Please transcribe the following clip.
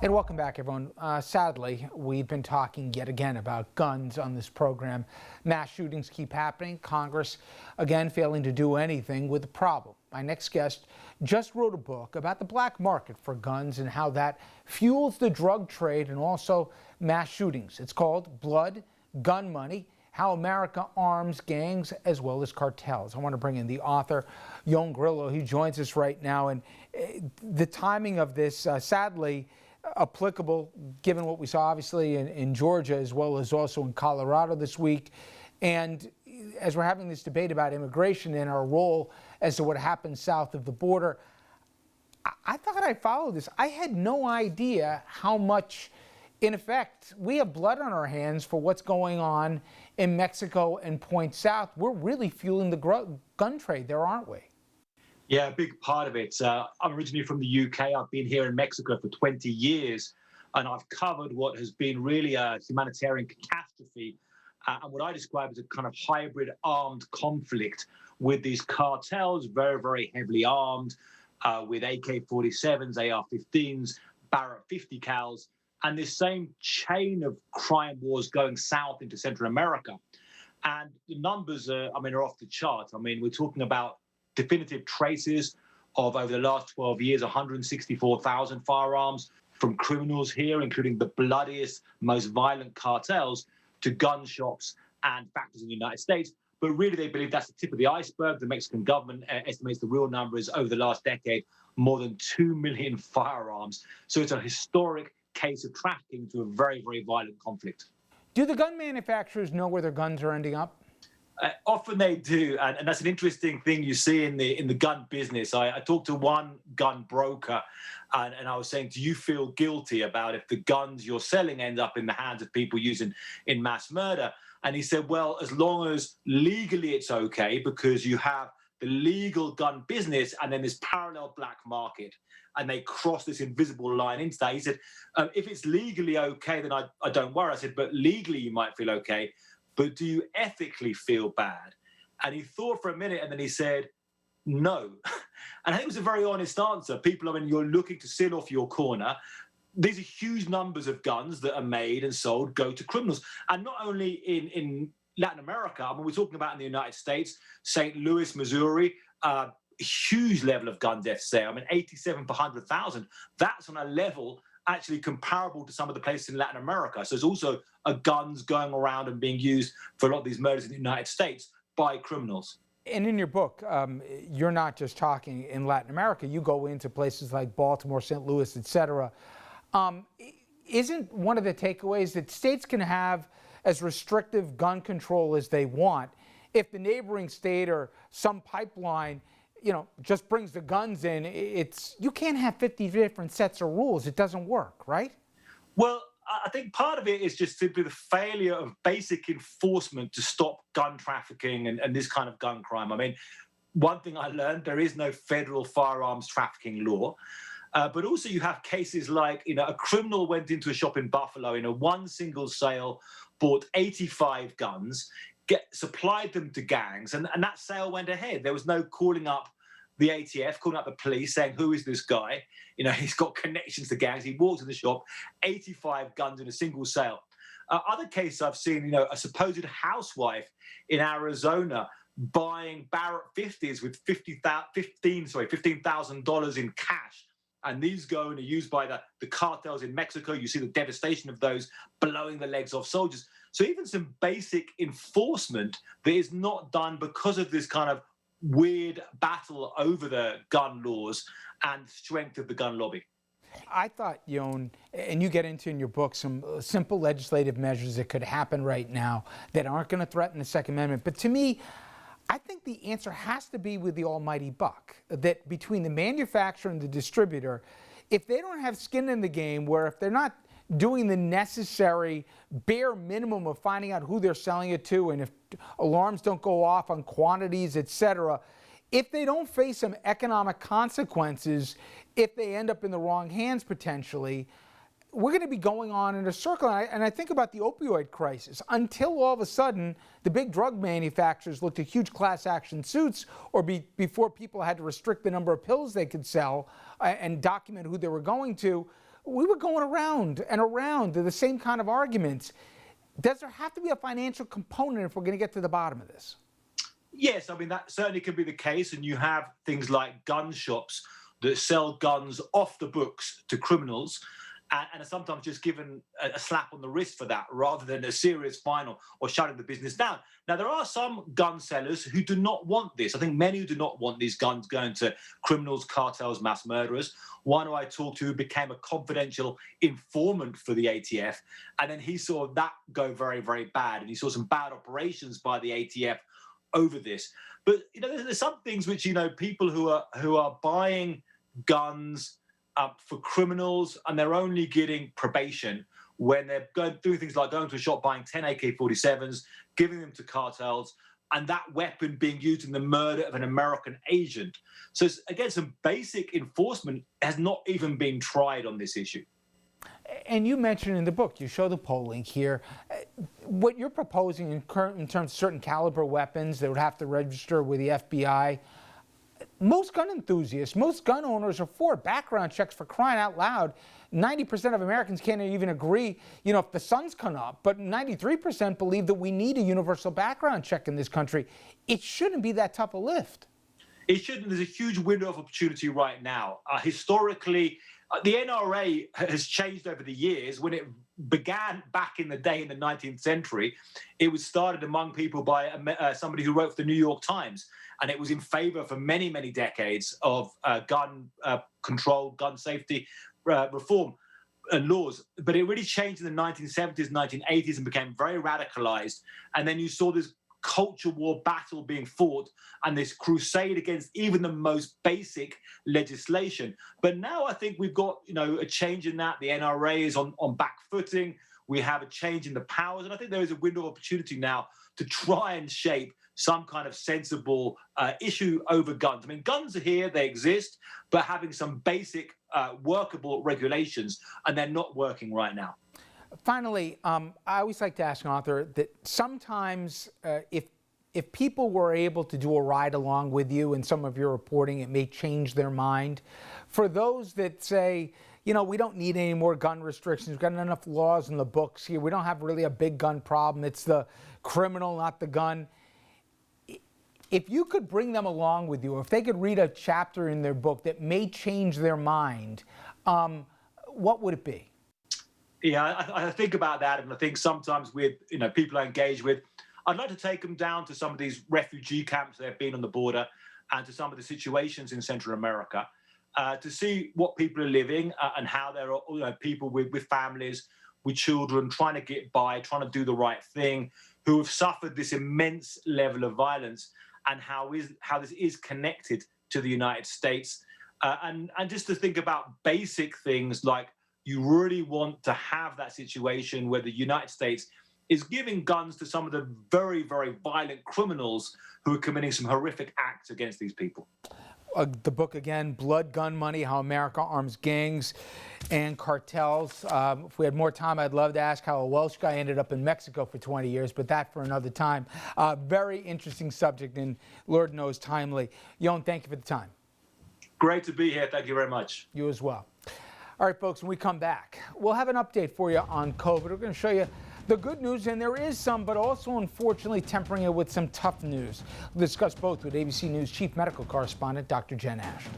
And welcome back, everyone. Sadly, we've been talking yet again about guns on this program. Mass shootings keep happening. Congress, again, failing to do anything with the problem. My next guest just wrote a book about the black market for guns and how that fuels the drug trade and also mass shootings. It's called Blood, Gun Money: How America Arms Gangs as well as Cartels. I want to bring in the author, Ioan Grillo. He joins us right now. And the timing of this, sadly, applicable given what we saw obviously in Georgia as well as also in Colorado this week. And as we're having this debate about immigration and our role as to what happens south of the border, I thought I'd follow this. I had no idea how much, in effect, we have blood on our hands for what's going on in Mexico and Point South. We're really fueling the gun trade there, aren't we? Yeah, a big part of it. I'm originally from the UK. I've been here in Mexico for 20 years, and I've covered what has been really a humanitarian catastrophe and what I describe as a kind of hybrid armed conflict with these cartels, very, very heavily armed, with AK-47s, AR-15s, Barrett 50 cals, and this same chain of crime wars going south into Central America. And the numbers are off the chart. We're talking about definitive traces of, over the last 12 years, 164,000 firearms from criminals here, including the bloodiest, most violent cartels, to gun shops and factories in the United States. But really, they believe that's the tip of the iceberg. The Mexican government estimates the real number is, over the last decade, more than 2 million firearms. So it's a historic case of trafficking to a very, very violent conflict. Do the gun manufacturers know where their guns are ending up? Often they do, and that's an interesting thing you see in the gun business. I talked to one gun broker, and I was saying, do you feel guilty about if the guns you're selling end up in the hands of people using in mass murder? And he said, well, as long as legally it's okay, because you have the legal gun business and then this parallel black market, and they cross this invisible line into that. He said, if it's legally okay, then I don't worry. I said, but legally you might feel okay, but do you ethically feel bad? And he thought for a minute, and then he said, no. And I think it was a very honest answer. People, you're looking to seal off your corner. These are huge numbers of guns that are made and sold go to criminals. And not only in Latin America, we're talking about in the United States, St. Louis, Missouri, huge level of gun deaths there. 87 per 100,000. That's on a level actually comparable to some of the places in Latin America. So there's also guns going around and being used for a lot of these murders in the United States by criminals. And in your book, you're not just talking in Latin America. You go into places like Baltimore, St. Louis, et cetera. Isn't one of the takeaways that states can have as restrictive gun control as they want if the neighboring state or some pipeline just brings the guns in? You can't have 50 different sets of rules. It doesn't work, right? Well, I think part of it is just simply the failure of basic enforcement to stop gun trafficking and this kind of gun crime. One thing I learned, there is no federal firearms trafficking law. But also you have cases like, a criminal went into a shop in Buffalo in a one single sale, bought 85 guns, supplied them to gangs, and that sale went ahead. There was no calling up the ATF, calling up the police, saying, who is this guy? He's got connections to gangs. He walked in the shop, 85 guns in a single sale. Other cases I've seen, a supposed housewife in Arizona buying Barrett 50s with $15,000 in cash. And these go and are used by the cartels in Mexico. You see the devastation of those blowing the legs off soldiers. So even some basic enforcement that is not done because of this kind of weird battle over the gun laws and strength of the gun lobby. I thought, Ioan, and you get into in your book some simple legislative measures that could happen right now that aren't going to threaten the Second Amendment. But to me, I think the answer has to be with the almighty buck, that between the manufacturer and the distributor, if they don't have skin in the game, where if they're not doing the necessary bare minimum of finding out who they're selling it to, and if alarms don't go off on quantities, etc., if they don't face some economic consequences, if they end up in the wrong hands potentially, we're going to be going on in a circle. And I think about the opioid crisis. Until all of a sudden, the big drug manufacturers looked at huge class action suits, or before people had to restrict the number of pills they could sell and document who they were going to, we were going around and around to the same kind of arguments. Does there have to be a financial component if we're going to get to the bottom of this? Yes, I mean, that certainly can be the case. And you have things like gun shops that sell guns off the books to criminals and are sometimes just given a slap on the wrist for that rather than a serious fine or shutting the business down. Now, there are some gun sellers who do not want this. I think many who do not want these guns going to criminals, cartels, mass murderers. One who I talked to became a confidential informant for the ATF, and then he saw that go very, very bad, and he saw some bad operations by the ATF over this. But there's some things which people who are buying guns for criminals, and they're only getting probation when they're going through things like going to a shop, buying 10 AK-47s, giving them to cartels, and that weapon being used in the murder of an American agent. So again, some basic enforcement has not even been tried on this issue. And you mentioned in the book, you show the polling here, what you're proposing in terms of certain caliber weapons that would have to register with the FBI. Most gun enthusiasts, most gun owners are for background checks, for crying out loud. 90% of Americans can't even agree, if the sun's come up, but 93% believe that we need a universal background check in this country. It shouldn't be that tough a lift. It shouldn't. There's a huge window of opportunity right now. Historically, the NRA has changed over the years. When it began back in the day in the 19th century, it was started among people by somebody who wrote for the New York Times. And it was in favor for many, many decades of gun control, gun safety reform and laws. But it really changed in the 1970s, 1980s and became very radicalized. And then you saw this culture war battle being fought and this crusade against even the most basic legislation. But now I think we've got, a change in that. The NRA is on back footing. We have a change in the powers. And I think there is a window of opportunity now to try and shape some kind of sensible issue over guns. I mean, guns are here, they exist, but having some basic workable regulations, and they're not working right now. Finally, I always like to ask an author that sometimes if people were able to do a ride along with you in some of your reporting, it may change their mind. For those that say, we don't need any more gun restrictions, we've got enough laws in the books here, we don't have really a big gun problem, it's the criminal, not the gun. If you could bring them along with you, or if they could read a chapter in their book that may change their mind, what would it be? Yeah, I think about that, and I think sometimes with people I engage with, I'd like to take them down to some of these refugee camps that have been on the border, and to some of the situations in Central America, to see what people are living and how there are people with families, with children, trying to get by, trying to do the right thing, who have suffered this immense level of violence, and how this is connected to the United States, and just to think about basic things like you really want to have that situation where the United States is giving guns to some of the very, very violent criminals who are committing some horrific acts against these people. The book again, Blood, Gun, Money, How America Arms Gangs and Cartels. If we had more time, I'd love to ask how a Welsh guy ended up in Mexico for 20 years, but that for another time. Very interesting subject and Lord knows timely. Ioan, thank you for the time. Great to be here. Thank you very much. You as well. All right, folks, when we come back, we'll have an update for you on COVID. We're going to show you the good news, and there is some, but also, unfortunately, tempering it with some tough news. We'll discuss both with ABC News Chief Medical Correspondent Dr. Jen Ashton.